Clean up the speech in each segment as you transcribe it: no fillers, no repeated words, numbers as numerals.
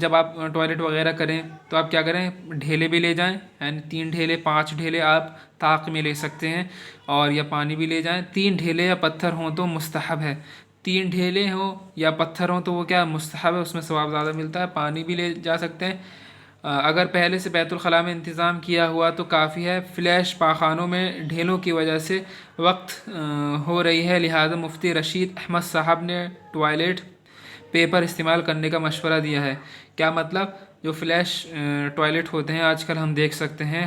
جب آپ ٹوائلٹ وغیرہ کریں تو آپ کیا کریں، ڈھیلے بھی لے جائیں، یعنی 3 ڈھیلے 5 ڈھیلے آپ طاق میں لے سکتے ہیں، اور یا پانی بھی لے جائیں۔ 3 ڈھیلے یا پتھر ہوں تو مستحب ہے، 3 ڈھیلے ہوں یا پتھر ہوں تو وہ کیا مستحب ہے، اس میں ثواب زیادہ ملتا ہے۔ پانی بھی لے جا سکتے ہیں۔ اگر پہلے سے بیت الخلاء میں انتظام کیا ہوا تو کافی ہے۔ فلیش پاخانوں میں ڈھیلوں کی وجہ سے وقت ہو رہی ہے، لہذا مفتی رشید احمد صاحب نے ٹوائلٹ پیپر استعمال کرنے کا مشورہ دیا ہے۔ کیا مطلب، جو فلیش ٹوائلٹ ہوتے ہیں آج کل ہم دیکھ سکتے ہیں،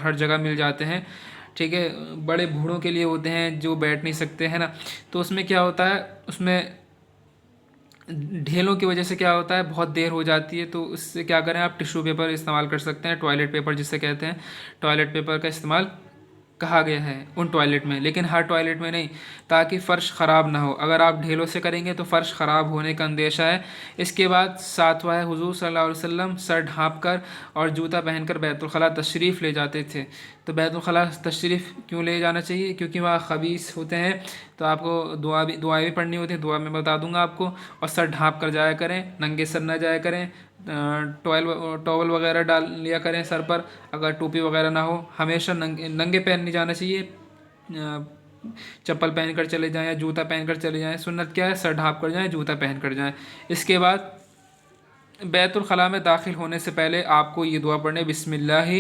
ہر جگہ مل جاتے ہیں، ٹھیک ہے، بڑے بوڑھوں کے لیے ہوتے ہیں جو بیٹھ نہیں سکتے ہیں نا، تو اس میں کیا ہوتا ہے، اس میں ڈھیلوں کی وجہ سے کیا ہوتا ہے، بہت دیر ہو جاتی ہے، تو اس سے کیا کریں، آپ ٹیشو پیپر استعمال کر سکتے ہیں، ٹوائلٹ پیپر جسے کہتے ہیں، ٹوائلٹ پیپر کا استعمال کہا گیا ہے ان ٹوائلٹ میں، لیکن ہر ٹوائلٹ میں نہیں، تاکہ فرش خراب نہ ہو۔ اگر آپ ڈھیلوں سے کریں گے تو فرش خراب ہونے کا اندیشہ ہے۔ اس کے بعد 7واں ہے، حضور صلی اللہ علیہ وسلم سر ڈھانپ کر اور جوتا پہن کر بیت الخلاء تشریف لے جاتے تھے۔ تو بیت الخلاء تشریف کیوں لے جانا چاہیے، کیونکہ وہاں خبیث ہوتے ہیں، تو آپ کو دعائیں بھی پڑھنی ہوتی ہیں، دعا میں بتا دوں گا آپ کو، اور سر ڈھانپ کر جایا کریں، ننگے سر نہ جایا کریں، ٹاول وغیرہ ڈال لیا کریں سر پر، اگر ٹوپی وغیرہ نہ ہو، ہمیشہ ننگے پہن نہیں جانا چاہیے، چپل پہن کر چلے جائیں یا جوتا پہن کر چلے جائیں۔ سنت کیا ہے، سر ڈھانپ کر جائیں، جوتا پہن کر جائیں۔ اس کے بعد بیت الخلاء میں داخل ہونے سے پہلے آپ کو یہ دعا پڑھنے، بسم اللہ،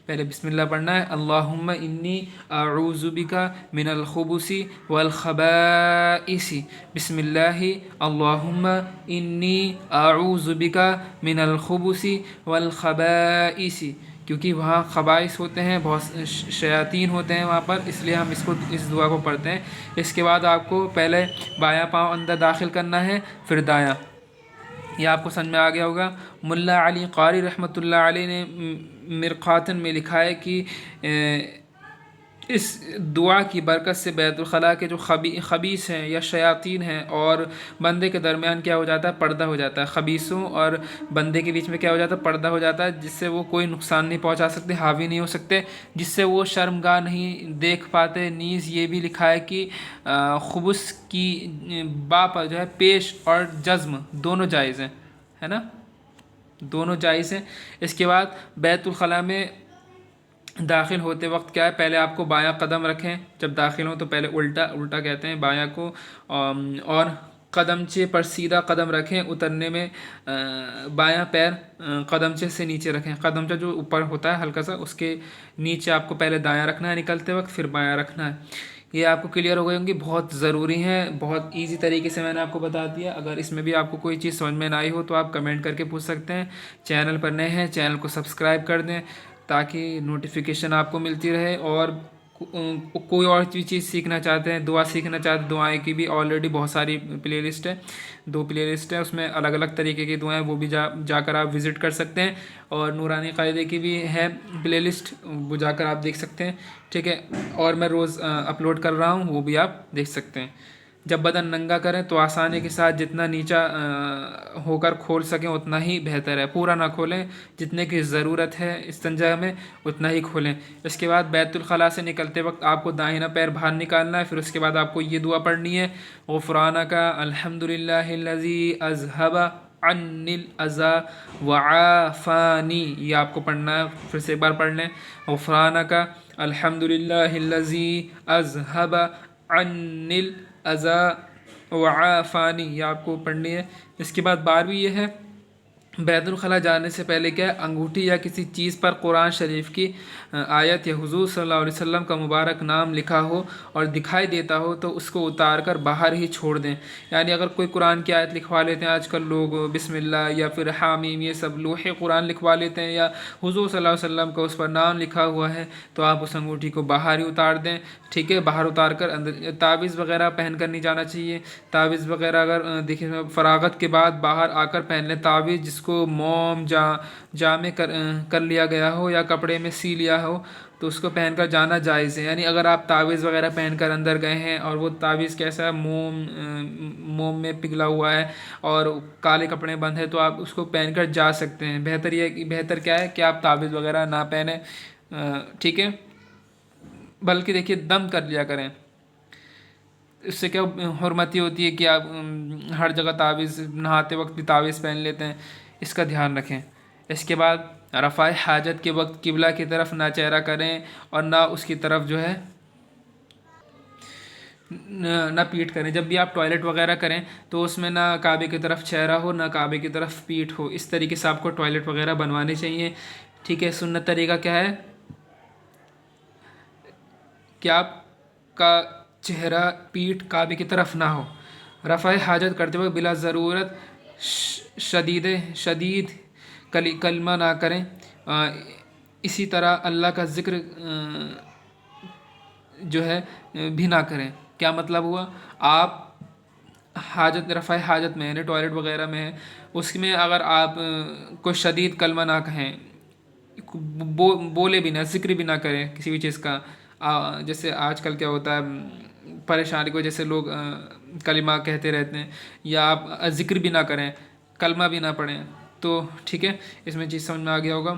پہلے بسم اللہ پڑھنا ہے، اللہم انی اعوذ بک من الخبث والخبائث، بسم اللہ اللہم انی اعوذ بک من الخبث والخبائث، کیونکہ وہاں خبائث ہوتے ہیں، بہت شیاطین ہوتے ہیں وہاں پر، اس لیے ہم اس دعا کو پڑھتے ہیں۔ اس کے بعد آپ کو پہلے بایاں پاؤں اندر داخل کرنا ہے، پھر دایاں۔ یہ آپ کو سمجھ میں آ گیا ہوگا۔ ملا علی قاری رحمۃ اللہ علیہ نے مرقاتن میں لکھا ہے کہ اس دعا کی برکت سے بیت الخلاء کے جو خبیث ہیں یا شیاطین ہیں اور بندے کے درمیان کیا ہو جاتا ہے، پردہ ہو جاتا ہے، خبیثوں اور بندے کے بیچ میں کیا ہو جاتا ہے، پردہ ہو جاتا ہے، جس سے وہ کوئی نقصان نہیں پہنچا سکتے، حاوی نہیں ہو سکتے، جس سے وہ شرمگاہ نہیں دیکھ پاتے۔ نیز یہ بھی لکھا ہے کہ خبث کی با پر جو ہے پیش اور جزم دونوں جائز ہیں، ہے نا، دونوں جائز ہیں۔ اس کے بعد بیت الخلاء میں داخل ہوتے وقت کیا ہے، پہلے آپ کو بایاں قدم رکھیں، جب داخل ہوں تو پہلے الٹا کہتے ہیں بایاں کو، اور قدمچے پر سیدھا قدم رکھیں، اترنے میں بایاں پیر قدمچے سے نیچے رکھیں، قدمچہ جو اوپر ہوتا ہے ہلکا سا، اس کے نیچے آپ کو پہلے دایاں رکھنا ہے نکلتے وقت، پھر بایاں رکھنا ہے۔ یہ آپ کو کلیئر ہو گئی ہوں گی، بہت ضروری ہیں، بہت ایزی طریقے سے میں نے آپ کو بتا دیا۔ اگر اس میں بھی آپ کو کوئی چیز سمجھ میں نہ آئی ہو تو آپ کمنٹ کر کے پوچھ سکتے ہیں۔ چینل پر نئے ہیں، چینل کو سبسکرائب کر دیں تاکہ نوٹیفیکیشن آپ کو ملتی رہے، اور کوئی اور چیز سیکھنا چاہتے ہیں، دعا سیکھنا چاہتے ہیں، دعائیں کی بھی آلریڈی بہت ساری پلے لسٹ ہے، 2 پلے لسٹ ہے، اس میں الگ الگ طریقے کی دعائیں، وہ بھی جا کر آپ وزٹ کر سکتے ہیں، اور نورانی قاعدے کی بھی ہے پلے لسٹ، وہ جا کر آپ دیکھ سکتے ہیں، ٹھیک ہے، اور میں روز اپلوڈ کر رہا ہوں، وہ بھی آپ دیکھ سکتے ہیں۔ جب بدن ننگا کریں تو آسانی کے ساتھ جتنا نیچا ہو کر کھول سکیں اتنا ہی بہتر ہے، پورا نہ کھولیں، جتنے کی ضرورت ہے استنجا میں اتنا ہی کھولیں۔ اس کے بعد بیت الخلاء سے نکلتے وقت آپ کو داہنا پیر باہر نکالنا ہے، پھر اس کے بعد آپ کو یہ دعا پڑھنی ہے، غفرانک الحمد للہ الذی اذھب عنی الاذی وعافانی، یہ آپ کو پڑھنا ہے، پھر سے ایک بار پڑھ لیں، غفرانک الحمد للہ الذی اذھب عنی الاذی وعافانی، یہ آپ کو پڑھنی ہے۔ اس کے بعد 12ویں یہ ہے، بیت الخلاء جانے سے پہلے کیا ہے، انگوٹھی یا کسی چیز پر قرآن شریف کی آیت یا حضور صلی اللہ علیہ وسلم کا مبارک نام لکھا ہو اور دکھائی دیتا ہو تو اس کو اتار کر باہر ہی چھوڑ دیں۔ یعنی اگر کوئی قرآن کی آیت لکھوا لیتے ہیں آج کل لوگ، بسم اللہ یا پھر حامیم، یہ سب لوح قرآن لکھوا لیتے ہیں، یا حضور صلی اللہ علیہ وسلم کا اس پر نام لکھا ہوا ہے، تو آپ اس انگوٹھی کو باہر ہی اتار دیں، ٹھیک ہے، باہر اتار کر اندر، تعویذ وغیرہ پہن کر نہیں جانا چاہیے۔ تعویذ وغیرہ اگر دیکھیں فراغت کے بعد باہر آ کر پہن لیں، تعویذ جس کو موم جامع کر لیا گیا ہو یا کپڑے میں سی لیا ہو تو اس کو پہن کر جانا جائز ہے۔ یعنی اگر آپ تعویذ وغیرہ پہن کر اندر گئے ہیں اور وہ تعویذ کیسا ہے، موم میں پگھلا ہوا ہے اور کالے کپڑے بند ہے، تو آپ اس کو پہن کر جا سکتے ہیں۔ بہتر کیا ہے کہ آپ تعویذ وغیرہ نہ پہنیں، ٹھیک ہے، بلکہ دیکھیے دم کر لیا کریں، اس سے کیا حرمتی ہوتی ہے کہ آپ ہر جگہ تعویذ، نہاتے وقت بھی تعویذ پہن لیتے ہیں، اس کا دھیان رکھیں۔ اس کے بعد رفع حاجت کے وقت قبلہ کی طرف نہ چہرہ کریں اور نہ اس کی طرف جو ہے نہ پیٹھ کریں۔ جب بھی آپ ٹوائلٹ وغیرہ کریں تو اس میں نہ کعبے کی طرف چہرہ ہو نہ کعبے کی طرف پیٹھ ہو، اس طریقے سے آپ کو ٹوائلٹ وغیرہ بنوانے چاہیے، ٹھیک ہے۔ سنت طریقہ کیا ہے کہ آپ کا چہرہ پیٹھ کعبے کی طرف نہ ہو۔ رفع حاجت کرتے وقت بلا ضرورت شدید کلمہ نہ کریں۔ اسی طرح اللہ کا ذکر جو ہے بھی نہ کریں۔ کیا مطلب ہوا؟ آپ رفع حاجت میں یعنی ٹوائلٹ وغیرہ میں ہے، اس میں اگر آپ کوئی شدید کلمہ نہ کہیں، بولے بھی نہ، ذکر بھی نہ کریں کسی بھی چیز کا، جیسے آج کل کیا ہوتا ہے پریشانی کی وجہ سے لوگ کلمہ کہتے رہتے ہیں، یا آپ ذکر بھی نہ کریں، کلمہ بھی نہ پڑھیں، تو ٹھیک ہے، اس میں چیز سمجھ میں آ گیا ہوگا۔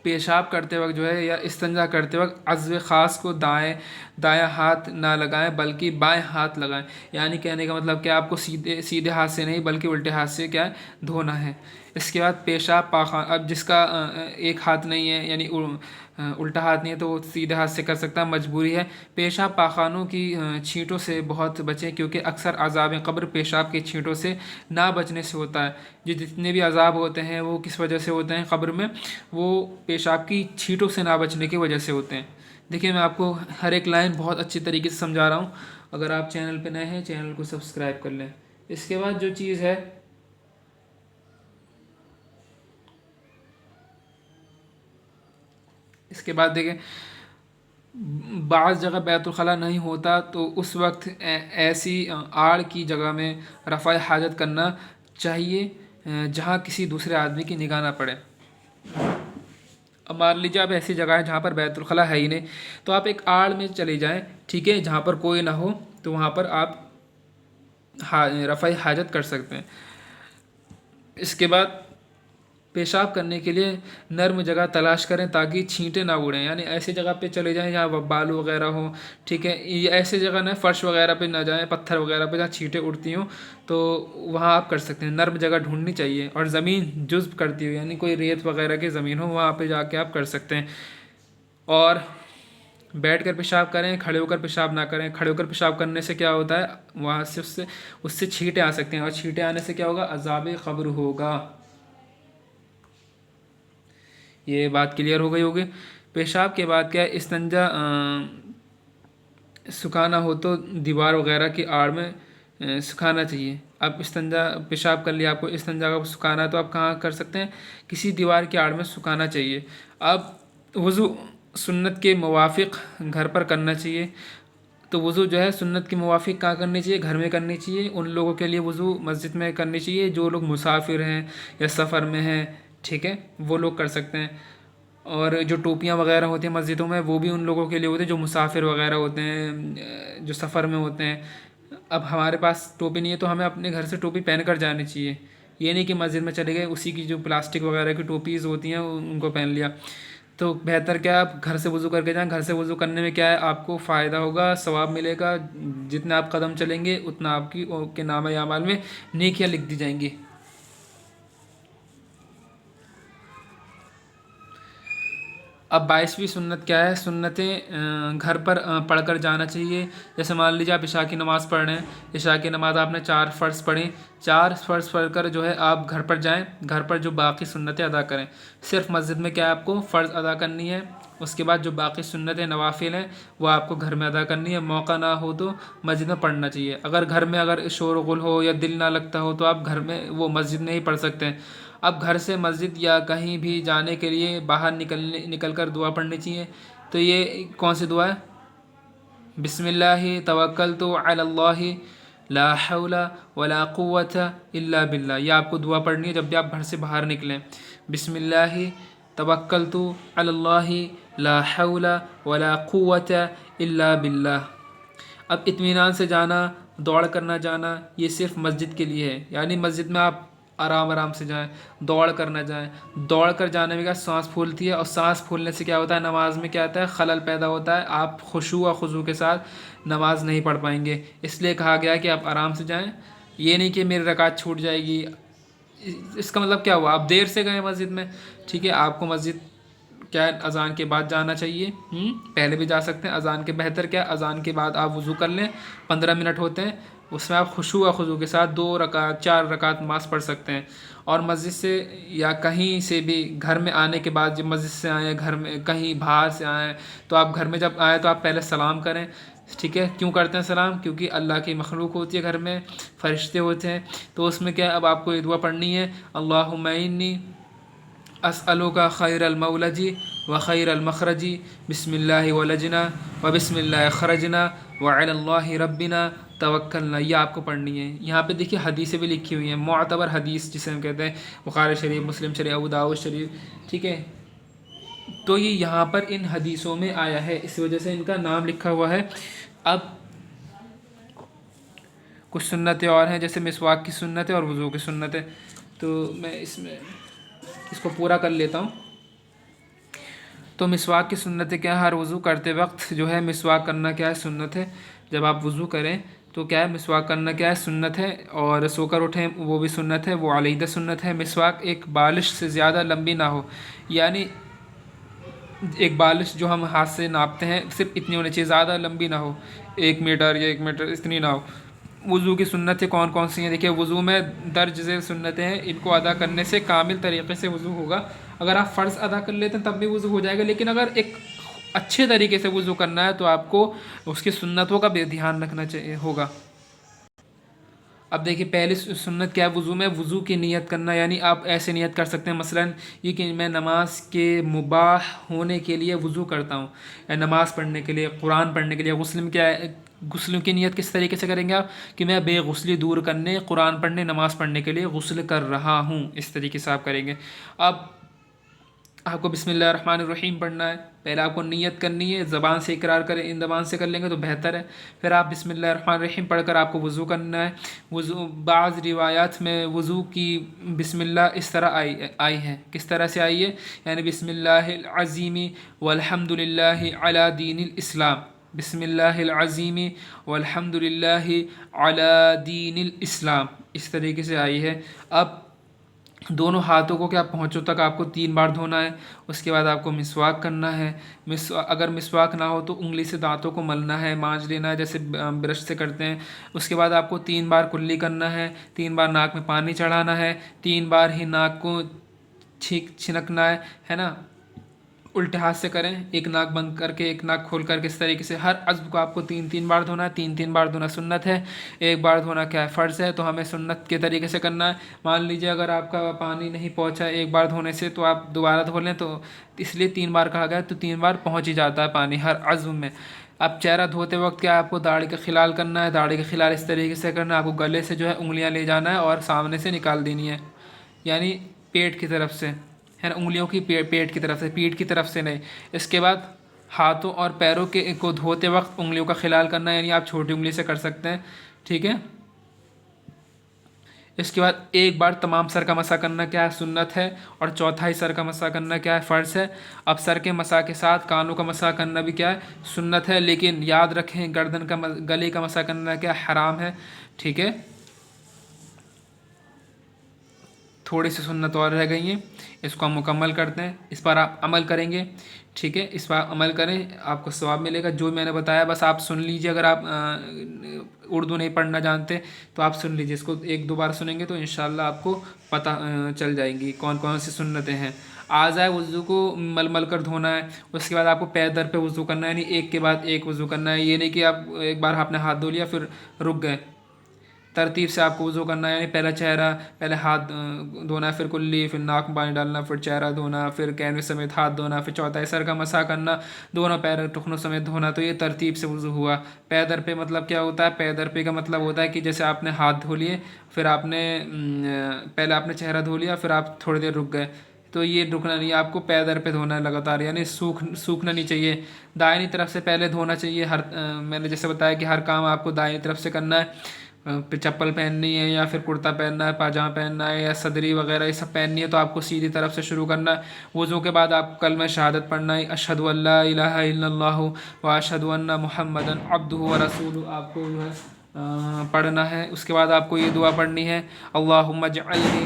پیشاب کرتے وقت جو ہے یا استنجا کرتے وقت عضو خاص کو دایاں ہاتھ نہ لگائیں بلکہ بائیں ہاتھ لگائیں، یعنی کہنے کا مطلب کہ آپ کو سیدھے ہاتھ سے نہیں بلکہ الٹے ہاتھ سے کیا ہے دھونا ہے۔ اس کے بعد پیشاب پاخانہ، اب جس کا ایک ہاتھ نہیں ہے یعنی الٹا ہاتھ نہیں ہے تو وہ سیدھے ہاتھ سے کر سکتا ہے، مجبوری ہے۔ پیشاب پاخانوں کی چھینٹوں سے بہت بچیں کیونکہ اکثر عذاب قبر پیشاب کی چھینٹوں سے نہ بچنے سے ہوتا ہے۔ جو جتنے بھی عذاب ہوتے ہیں وہ کس وجہ سے ہوتے ہیں قبر میں؟ وہ پیشاب کی چھینٹوں سے نہ بچنے کی وجہ سے ہوتے ہیں۔ دیکھیں میں آپ کو ہر ایک لائن بہت اچھی طریقے سے سمجھا رہا ہوں، اگر آپ چینل پہ نئے ہیں چینل کو سبسکرائب کر لیں۔ اس کے بعد جو چیز ہے اس کے بعد دیکھیں بعض جگہ بیت الخلاء نہیں ہوتا تو اس وقت ایسی آڑ کی جگہ میں رفع حاجت کرنا چاہیے جہاں کسی دوسرے آدمی کی نگاہ نہ پڑے۔ اب مان لیجیے آپ ایسی جگہ ہے جہاں پر بیت الخلاء ہے ہی نہیں، تو آپ ایک آڑ میں چلے جائیں، ٹھیک ہے، جہاں پر کوئی نہ ہو، تو وہاں پر آپ رفع حاجت کر سکتے ہیں۔ اس کے بعد پیشاب کرنے کے لیے نرم جگہ تلاش کریں تاکہ چھینٹیں نہ اڑیں، یعنی ایسی جگہ پہ چلے جائیں جہاں بالو وغیرہ ہو، ٹھیک ہے، یہ ایسی جگہ نہ فرش وغیرہ پہ نہ جائیں، پتھر وغیرہ پہ جہاں چھینٹیں اڑتی ہوں، تو وہاں آپ کر سکتے ہیں۔ نرم جگہ ڈھونڈنی چاہیے اور زمین جذب کرتی ہو، یعنی کوئی ریت وغیرہ کی زمین ہو، وہاں پہ جا کے آپ کر سکتے ہیں۔ اور بیٹھ کر پیشاب کریں، کھڑے ہو کر پیشاب نہ کریں۔ کھڑے ہو کر پیشاب کرنے سے کیا ہوتا ہے، وہاں سے اس سے چھینٹیں آ سکتے ہیں، اور چھینٹیں آنے سے کیا ہوگا، عذاب قبر ہوگا۔ یہ بات کلیئر ہو گئی ہوگی۔ پیشاب کے بعد کیا ہے، استنجا سکھانا ہو تو دیوار وغیرہ کی آڑ میں سکھانا چاہیے۔ اب استنجا پیشاب کر لیا، آپ کو استنجا کا سکھانا ہے تو آپ کہاں کر سکتے ہیں، کسی دیوار کی آڑ میں سکھانا چاہیے۔ اب وضو سنت کے موافق گھر پر کرنا چاہیے، تو وضو جو ہے سنت کے موافق کہاں کرنی چاہیے، گھر میں کرنی چاہیے۔ ان لوگوں کے لیے وضو مسجد میں کرنی چاہیے جو لوگ مسافر ہیں یا سفر میں ہیں، ٹھیک ہے، وہ لوگ کر سکتے ہیں۔ اور جو ٹوپیاں وغیرہ ہوتی ہیں مسجدوں میں وہ بھی ان لوگوں کے لیے ہوتے ہیں جو مسافر وغیرہ ہوتے ہیں، جو سفر میں ہوتے ہیں۔ اب ہمارے پاس ٹوپی نہیں ہے تو ہمیں اپنے گھر سے ٹوپی پہن کر جانی چاہیے، یہ نہیں کہ مسجد میں چلے گئے اسی کی جو پلاسٹک وغیرہ کی ٹوپیز ہوتی ہیں ان کو پہن لیا۔ تو بہتر کیا ہے آپ گھر سے وضو کر کے جائیں۔ گھر سے وضو کرنے میں کیا ہے، آپ کو فائدہ ہوگا، ثواب ملے گا، جتنا آپ قدم چلیں گے اتنا آپ کے نامہ اعمال میں نیکیاں لکھ دی جائیں گی۔ اب 22ویں سنت کیا ہے، سنتیں گھر پر پڑھ کر جانا چاہیے۔ جیسے مان لیجیے آپ عشاء کی نماز پڑھ رہے ہیں، عشاء کی نماز آپ نے 4 فرض پڑھی، 4 فرض پڑھ کر جو ہے آپ گھر پر جائیں، گھر پر جو باقی سنتیں ادا کریں۔ صرف مسجد میں کیا ہے آپ کو فرض ادا کرنی ہے، اس کے بعد جو باقی سنتیں نوافل ہیں وہ آپ کو گھر میں ادا کرنی ہے۔ موقع نہ ہو تو مسجد میں پڑھنا چاہیے۔ اگر گھر میں اگر شور و غل ہو یا دل نہ لگتا ہو تو آپ گھر میں وہ مسجد میں ہی پڑھ سکتے ہیں۔ اب گھر سے مسجد یا کہیں بھی جانے کے لیے باہر نکل کر دعا پڑھنی چاہیے، تو یہ کون سی دعا ہے، بسم اللہ توکلت علی اللہ لا حول ولا قوت الا باللہ، یہ آپ کو دعا پڑھنی ہے جب بھی آپ گھر سے باہر نکلیں۔ بسم اللہ توکلت علی اللہ لا حول ولا قوت الا باللہ۔ اب اطمینان سے جانا، دوڑ کرنا جانا، یہ صرف مسجد کے لیے ہے، یعنی مسجد میں آپ آرام سے جائیں، دوڑ کر نہ جائیں۔ دوڑ کر جانے میں کیا سانس پھولتی ہے، اور سانس پھولنے سے کیا ہوتا ہے، نماز میں کیا ہوتا ہے، خلل پیدا ہوتا ہے، آپ خشوع و خضوع کے ساتھ نماز نہیں پڑھ پائیں گے۔ اس لیے کہا گیا ہے کہ آپ آرام سے جائیں، یہ نہیں کہ میری رکعت چھوٹ جائے گی، اس کا مطلب کیا ہوا؟ آپ دیر سے گئے مسجد میں، ٹھیک ہے، آپ کو مسجد کیا ہے اذان کے بعد جانا چاہیے، پہلے بھی جا سکتے ہیں، اذان کے بہتر کیا، اذان کے بعد آپ وضو کر لیں، 15 منٹ ہوتے ہیں، اس میں آپ خشوع و خضوع کے ساتھ 2 رکعت 4 رکعت نماز پڑھ سکتے ہیں۔ اور مسجد سے یا کہیں سے بھی گھر میں آنے کے بعد، جب مسجد سے آئیں، گھر میں کہیں باہر سے آئیں، تو آپ گھر میں جب آئیں تو آپ پہلے سلام کریں، ٹھیک ہے۔ کیوں کرتے ہیں سلام؟ کیونکہ اللہ کی مخلوق ہوتی ہے گھر میں، فرشتے ہوتے ہیں، تو اس میں کیا اب آپ کو یہ دعا پڑھنی ہے، اللہم انی اسألک خیر المولج و خیر المخرج، بسم اللہ ولجنا و بسم اللہ خرجنا وعلی اللہ ربنا توکلنا، یہ آپ کو پڑھنی ہے۔ یہاں پہ دیکھیے حدیثیں بھی لکھی ہوئی ہیں، معتبر حدیث جسے ہم کہتے ہیں، بخاری شریف، مسلم شریف، ابو داؤد شریف، ٹھیک ہے۔ تو یہ یہاں پر ان حدیثوں میں آیا ہے، اس وجہ سے ان کا نام لکھا ہوا ہے۔ اب کچھ سنتیں اور ہیں، جیسے مسواک کی سنت ہے اور وضو کی سنت ہے، تو میں اس کو پورا کر لیتا ہوں۔ تو مسواک کی سنتیں کیا ہے؟ ہر وضو کرتے وقت جو ہے مسواک کرنا کیا ہے؟ سنت ہے۔ جب آپ وضو کریں تو کیا ہے؟ مسواک کرنا کیا ہے؟ سنت ہے، اور سو کر اٹھیں وہ بھی سنت ہے، وہ علیحدہ سنت ہے۔ مسواک ایک بالش سے زیادہ لمبی نہ ہو، یعنی ایک بالش جو ہم ہاتھ سے ناپتے ہیں صرف اتنی ہونی چاہیے، زیادہ لمبی نہ ہو، 1 میٹر یا 1 میٹر اتنی نہ ہو۔ وضو کی سنتیں کون کون سی ہیں؟ دیکھیے وضو میں درج ذیل سنتیں ہیں، ان کو ادا کرنے سے کامل طریقے سے وضو ہوگا۔ اگر آپ فرض ادا کر لیتے ہیں تب بھی وضو ہو جائے گا، لیکن اگر ایک اچھے طریقے سے وضو کرنا ہے تو آپ کو اس کی سنتوں کا بھی دھیان رکھنا ہوگا۔ اب دیکھیے پہلی سنت کیا ہے وضو میں؟ وضو کی نیت کرنا، یعنی آپ ایسے نیت کر سکتے ہیں مثلاً یہ کہ میں نماز کے مباح ہونے کے لیے وضو کرتا ہوں، یا نماز پڑھنے کے لیے، قرآن پڑھنے کے لیے۔ غسل کی نیت کس طریقے سے کریں گے آپ؟ کہ میں بے غسلی دور کرنے، قرآن پڑھنے، نماز پڑھنے کے لیے غسل کر رہا ہوں، اس طریقے سے آپ کریں گے۔ اب آپ کو بسم اللہ الرحمن الرحیم پڑھنا ہے، پہلے آپ کو نیت کرنی ہے، زبان سے اقرار کریں، ان زبان سے کر لیں گے تو بہتر ہے۔ پھر آپ بسم اللہ الرحمن الرحیم پڑھ کر آپ کو وضو کرنا ہے۔ وضو بعض روایات میں وضو کی بسم اللہ اس طرح آئی ہے، کس طرح سے آئی ہے؟ یعنی بسم اللہ العظیم والحمد للہ علی دین الاسلام، بسم اللہ العظیم والحمد للہ علی دین الاسلام، اس طریقے سے آئی ہے۔ اب دونوں ہاتھوں کو کیا پہنچوں تک آپ کو 3 بار دھونا ہے، اس کے بعد آپ کو مسواک کرنا ہے۔ اگر مسواک نہ ہو تو انگلی سے دانتوں کو ملنا ہے، مانجھ لینا ہے جیسے برش سے کرتے ہیں۔ اس کے بعد آپ کو 3 بار کلی کرنا ہے، 3 بار ناک میں پانی چڑھانا ہے، 3 بار ہی ناک کو چھنکنا ہے نا، الٹے ہاتھ سے کریں، ایک ناک بند کر کے ایک ناک کھول کر کے، اس طریقے سے ہر عضو کو آپ کو 3 بار دھونا ہے۔ 3 بار دھونا سنت ہے، 1 بار دھونا کیا ہے؟ فرض ہے، تو ہمیں سنت کے طریقے سے کرنا ہے۔ مان لیجئے اگر آپ کا پانی نہیں پہنچا 1 بار دھونے سے تو آپ دوبارہ دھو لیں، تو اس لیے 3 بار کہا گیا، تو 3 بار پہنچ ہی جاتا ہے پانی ہر عضو میں۔ اب چہرہ دھوتے وقت کیا آپ کو داڑھی کا خلال کرنا ہے، داڑھی کا خلال اس طریقے سے کرنا ہے، آپ کو گلے سے جو ہے انگلیاں لے جانا ہے اور سامنے سے نکال دینی ہے، یعنی پیٹ کی طرف سے ہے نا، انگلیوں کی پیٹ کی طرف سے، پیٹھ کی طرف سے نہیں۔ اس کے بعد ہاتھوں اور پیروں کو دھوتے وقت انگلیوں کا خلال کرنا ہے، یعنی آپ چھوٹی انگلی سے کر سکتے ہیں، ٹھیک ہے۔ اس کے بعد 1 بار تمام سر کا مسح کرنا کیا ہے؟ سنت ہے، اور چوتھائی سر کا مسح کرنا کیا ہے؟ فرض ہے۔ اب سر کے مسح کے ساتھ کانوں کا مسح کرنا بھی کیا ہے؟ سنت ہے، لیکن یاد رکھیں گردن کا گلے کا مسح کرنا کیا حرام ہے، ٹھیک ہے۔ تھوڑی سی سنت اور رہ گئی ہیں، اس کو ہم مکمل کرتے ہیں، اس پر آپ عمل کریں گے، ٹھیک ہے، اس پر عمل کریں، آپ کو ثواب ملے گا۔ جو میں نے بتایا بس آپ سن لیجئے، اگر آپ اردو نہیں پڑھنا جانتے تو آپ سن لیجئے، اس کو 1-2 بار سنیں گے تو انشاءاللہ آپ کو پتہ چل جائیں گی کون کون سی سنتیں ہیں۔ اعضائے وضو کو مل مل کر دھونا ہے، اس کے بعد آپ کو پیر در پہ وضو کرنا ہے، یعنی ایک کے بعد ایک وضو کرنا ہے، یہ نہیں کہ آپ ایک بار آپ نے ہاتھ دھو لیا پھر رک گئے۔ ترتیب سے آپ کو وضو کرنا ہے، یعنی پہلا چہرہ، پہلے ہاتھ دھونا ہے، پھر کلی، پھر ناک میں پانی ڈالنا، پھر چہرہ دھونا، پھر کینوے سمیت ہاتھ دھونا، پھر چوتھائی سر کا مسح کرنا، دونوں پیر ٹخنوں سمیت دھونا۔ تو یہ ترتیب سے وضو ہوا۔ پے در پہ مطلب کیا ہوتا ہے؟ پے در پہ کا مطلب ہوتا ہے کہ جیسے آپ نے ہاتھ دھو لیے، پھر آپ نے پہلے آپ نے چہرہ دھو لیا، پھر آپ تھوڑی دیر رک گئے، تو یہ رکنا نہیں ہے، آپ کو پے در پہ دھونا ہے لگاتار، یعنی سوکھنا نہیں چاہیے۔ دائنی طرف سے پہلے دھونا چاہیے، میں نے جیسے بتایا کہ ہر کام آپ کو دائنی طرف سے کرنا ہے۔ پھر چپل پہننی ہے، یا پھر کرتا پہننا ہے، پاجامہ پہننا ہے، یا صدری وغیرہ یہ سب پہننی ہے، تو آپ کو سیدھی طرف سے شروع کرنا ہے۔ وضو کے بعد آپ کلمہ شہادت پڑھنا ہے، اشہد ان لا الہ الا اللہ و اشہد ان محمدا عبدہ و رسولہ، آپ کو جو ہے پڑھنا ہے۔ اس کے بعد آپ کو یہ دعا پڑھنی ہے، اللہم اجعلنی